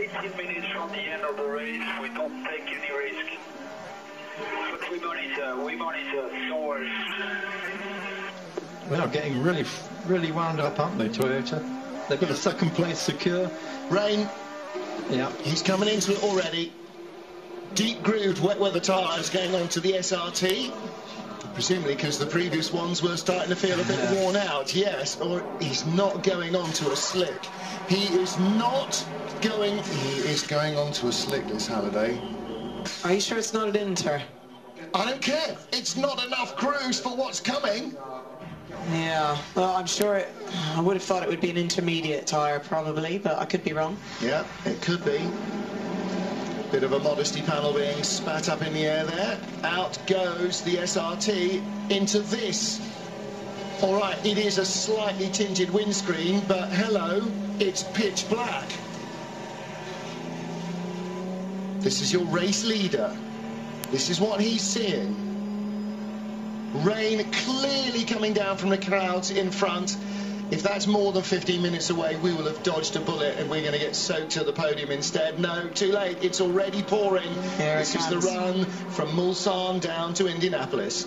18 minutes from the end of the race. We don't take any risk. But we monitor, don't worry. They are getting really wound up, aren't they, Toyota? They've got a second place secure. Rain. Yeah. He's coming into it already. Deep grooved wet weather tyres going on to the SRT. Presumably because the previous ones were starting to feel a bit worn out. Yes, or he's not going on to a slick. He is going on to a slick, this Halliday. Are you sure it's not an Inter? I don't care. It's not enough cruise for what's coming. Yeah, well, I'm sure I would have thought it would be an intermediate tyre probably, but I could be wrong. Yeah, it could be. Bit of a modesty panel being spat up in the air there. Out goes the SRT into this. All right, it is a slightly tinted windscreen, but hello, it's pitch black. This is your race leader. This is what he's seeing. Rain clearly coming down from the crowds in front. If that's more than 15 minutes away, we will have dodged a bullet and we're going to get soaked to the podium instead. No, too late. It's already pouring. This is the run from Mulsanne down to Indianapolis.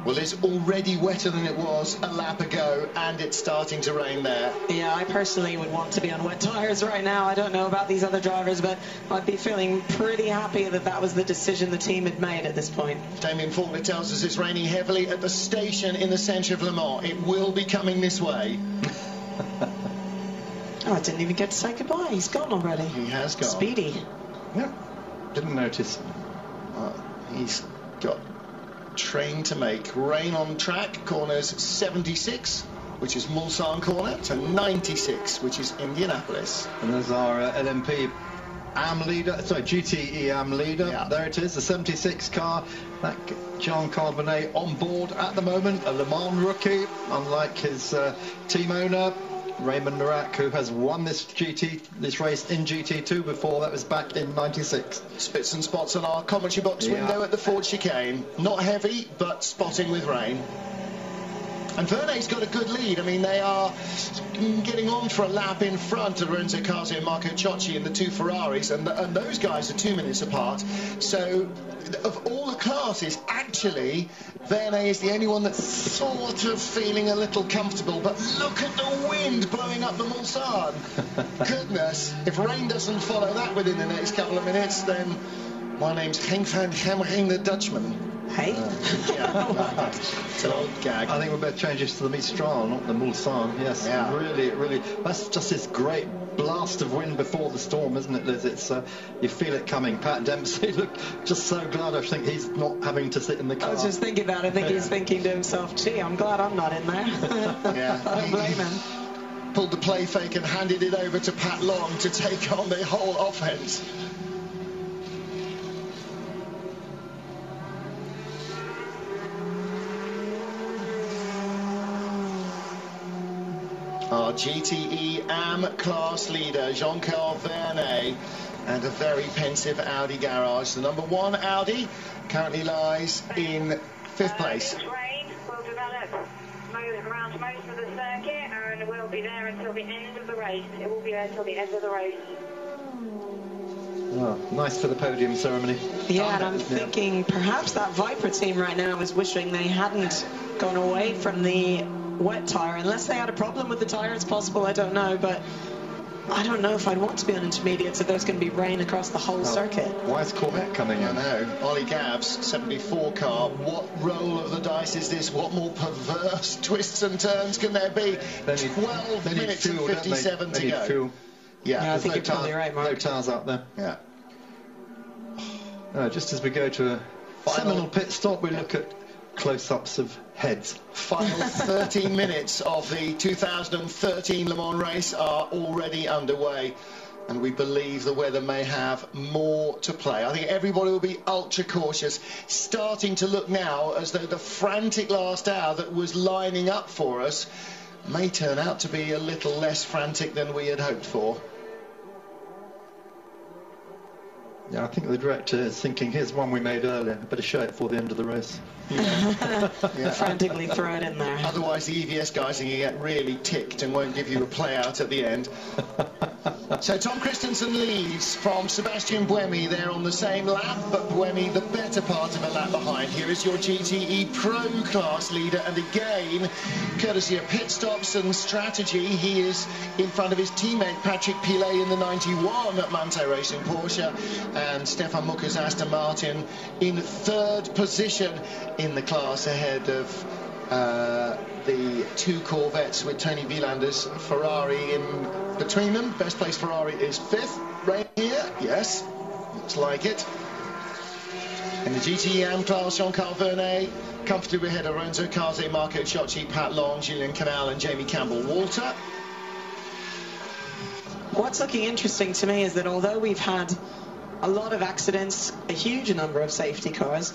Well, it's already wetter than it was a lap ago, and it's starting to rain there. Yeah, I personally would want to be on wet tyres right now. I don't know about these other drivers, but I'd be feeling pretty happy that that was the decision the team had made at this point. Damien Faulkner tells us it's raining heavily at the station in the centre of Le Mans. It will be coming this way. Oh, I didn't even get to say goodbye. He's gone already. He has gone. Speedy. Yeah, didn't notice. He's got train to make. Rain on track, corners 76, which is Mulsanne corner, to 96, which is Indianapolis. And there's our LMP AM leader, sorry, GTE AM leader. Yeah. There it is, the 76 car. That John Carbonet on board at the moment, a Le Mans rookie, unlike his team owner, Raymond Narak, who has won this race in GT2 before. That was back in '96. Spits and spots on our commentary box window at the Ford chicane. Not heavy, but spotting with rain. And Vernet's got a good lead. I mean, they are getting on for a lap in front of Lorenzo Casi and Marco Ciocci in the two Ferraris, and those guys are 2 minutes apart. So, of all the classes, actually, Vernet is the only one that's sort of feeling a little comfortable. But look at the wind blowing up the Mulsanne. Goodness, if rain doesn't follow that within the next couple of minutes, then my name's Henk van Hemering the Dutchman. Hey? Yeah, it's an old gag. I think we better change this to the Mistral, not the Mulsanne. Yes, yeah. Really, that's just this great blast of wind before the storm, isn't it, Liz? It's you feel it coming. Pat Dempsey, look, just so glad. I think he's not having to sit in the car. I was just thinking that. I think he's thinking to himself, gee, I'm glad I'm not in there. Yeah, I don't blame him. Pulled the play fake and handed it over to Pat Long to take on the whole offense. Our GTE AM class leader, Jean-Carl Vernet, and a very pensive Audi garage. The number 1 Audi currently lies in 5th place. This rain will develop around most of the circuit, and will be there until the end of the race. It will be there until the end of the race. Oh, nice for the podium ceremony. Yeah, and I'm thinking perhaps that Viper team right now is wishing they hadn't gone away from the wet tyre, unless they had a problem with the tyre. It's possible, I don't know, but I don't know if I'd want to be on intermediates if there's going to be rain across the whole circuit. Why is Corvette coming in? I know. Ollie Gabbs, 74 car. What roll of the dice is this? What more perverse twists and turns can there be? 12 minutes and 57 to go. Fuel. Yeah, I think you're probably right, Mark. No tires out there. Yeah. Just as we go to a seminal pit stop, we look at close-ups of heads. Final 13 minutes of the 2013 Le Mans race are already underway, and we believe the weather may have more to play. I think everybody will be ultra cautious, starting to look now as though the frantic last hour that was lining up for us may turn out to be a little less frantic than we had hoped for. Yeah, I think the director is thinking, here's one we made earlier, I better show it before the end of the race. Yeah. Frantically throw it in there. Otherwise the EVS guys are going to get really ticked and won't give you a play out at the end. So Tom Christensen leads from Sebastian Buemi there on the same lap, but Buemi the better part of a lap behind. Here is your GTE Pro class leader, and again, courtesy of pit stops and strategy, he is in front of his teammate Patrick Pilet in the 91 at Manthey Racing Porsche, and Stefan Mucker's Aston Martin in third position in the class, ahead of the two Corvettes with Tony Wielander's Ferrari in between them. Best place Ferrari is fifth. Rain here, yes, looks like it. In the GTE AM class, Jean-Carl Vernet comfortably ahead of Lorenzo Caze, Marco Ciocci, Pat Long, Julian Canal and Jamie Campbell-Walter. What's looking interesting to me is that although we've had a lot of accidents, a huge number of safety cars,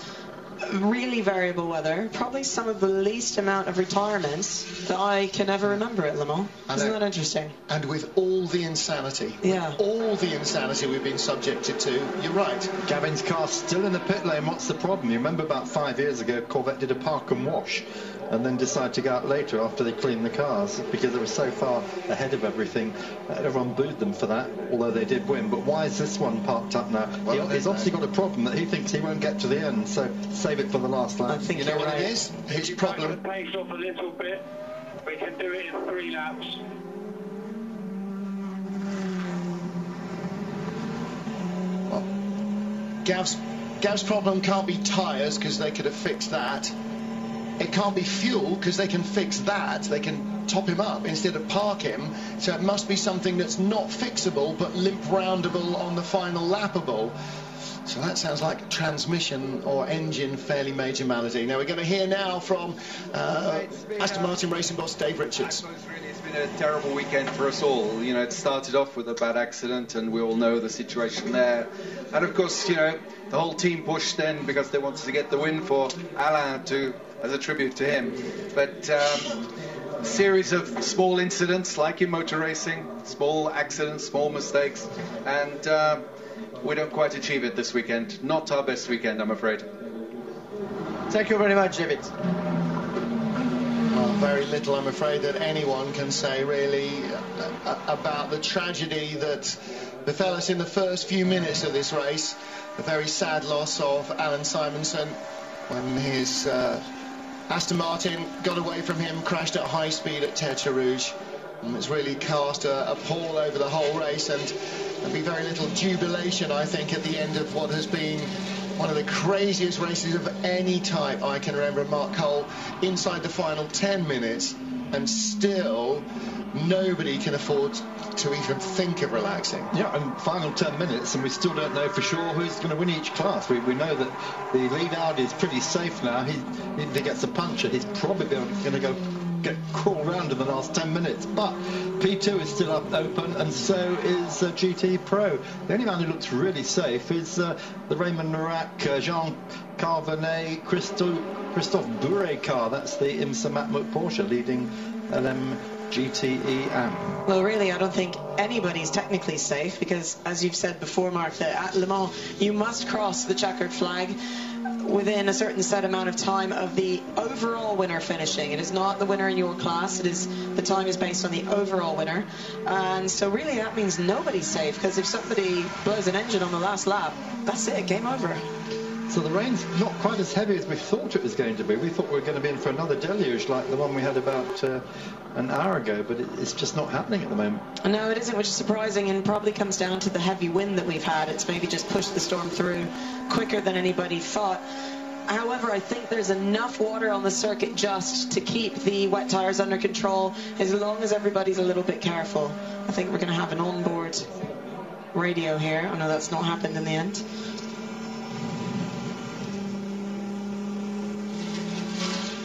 really variable weather, probably some of the least amount of retirements that I can ever remember at Le Mans. Isn't that interesting? And with all the insanity, yeah, all the insanity we've been subjected to, you're right. Gavin's car's still in the pit lane. What's the problem? You remember about 5 years ago, Corvette did a park and wash and then decided to go out later after they cleaned the cars because they were so far ahead of everything. Everyone booed them for that, although they did win. But why is this one parked up now? Well, he's obviously got a problem that he thinks he won't get to the end, so save it for the last lap. I think you know what it is? His problem. Back the pace off a little bit. We can do it in 3 laps. Well, Gav's problem can't be tyres, because they could have fixed that. It can't be fuel, because they can fix that. They can top him up instead of park him. So it must be something that's not fixable but limp roundable on the final lappable. So that sounds like transmission or engine fairly major malady. Now we're going to hear now from Aston Martin racing boss Dave Richards. I suppose really it's been a terrible weekend for us all. You know, it started off with a bad accident and we all know the situation there. And of course, you know, the whole team pushed then because they wanted to get the win for Alain as a tribute to him. But a series of small incidents, like in motor racing, small accidents, small mistakes, and we don't quite achieve it this weekend. Not our best weekend, I'm afraid. Thank you very much, David. Well, very little, I'm afraid, that anyone can say, really, about the tragedy that befell us in the first few minutes of this race. The very sad loss of Alan Simonson when his Aston Martin got away from him, crashed at high speed at Tertre Rouge. And it's really cast a pall over the whole race, and there'll be very little jubilation, I think, at the end of what has been one of the craziest races of any type I can remember. Mark Cole inside the final 10 minutes, and still nobody can afford to even think of relaxing. Yeah, and final 10 minutes, and we still don't know for sure who's going to win each class. We know that the lead Audi is pretty safe now. If he gets a puncture, he's probably going to crawl round in the last 10 minutes, but P2 is still up open, and so is GT Pro. The only man who looks really safe is the Raymond Norak, Jean-Carl Vernet, Christophe Bourret car. That's the IMSA Matmut Porsche leading LM GTE AM. Well, really, I don't think anybody's technically safe, because, as you've said before, Mark, that at Le Mans you must cross the checkered flag within a certain set amount of time of the overall winner finishing. It is not the winner in your class. It is, the time is based on the overall winner, and so really that means nobody's safe, because if somebody blows an engine on the last lap, that's it, game over. So the rain's not quite as heavy as we thought it was going to be. We thought we were going to be in for another deluge like the one we had about an hour ago, but it's just not happening at the moment. No, it isn't, which is surprising, and probably comes down to the heavy wind that we've had. It's maybe just pushed the storm through quicker than anybody thought. However, I think there's enough water on the circuit just to keep the wet tyres under control, as long as everybody's a little bit careful. I think we're going to have an onboard radio here. I know that's not happened in the end.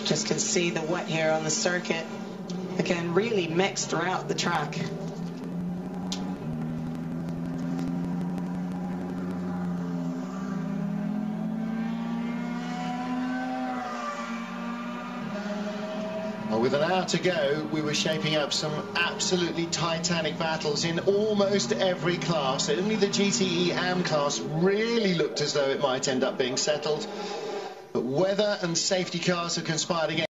Just can see the wet here on the circuit. Again, really mixed throughout the track. Well, with an hour to go, we were shaping up some absolutely titanic battles in almost every class. Only the GTE AM class really looked as though it might end up being settled. But weather and safety cars have conspired again.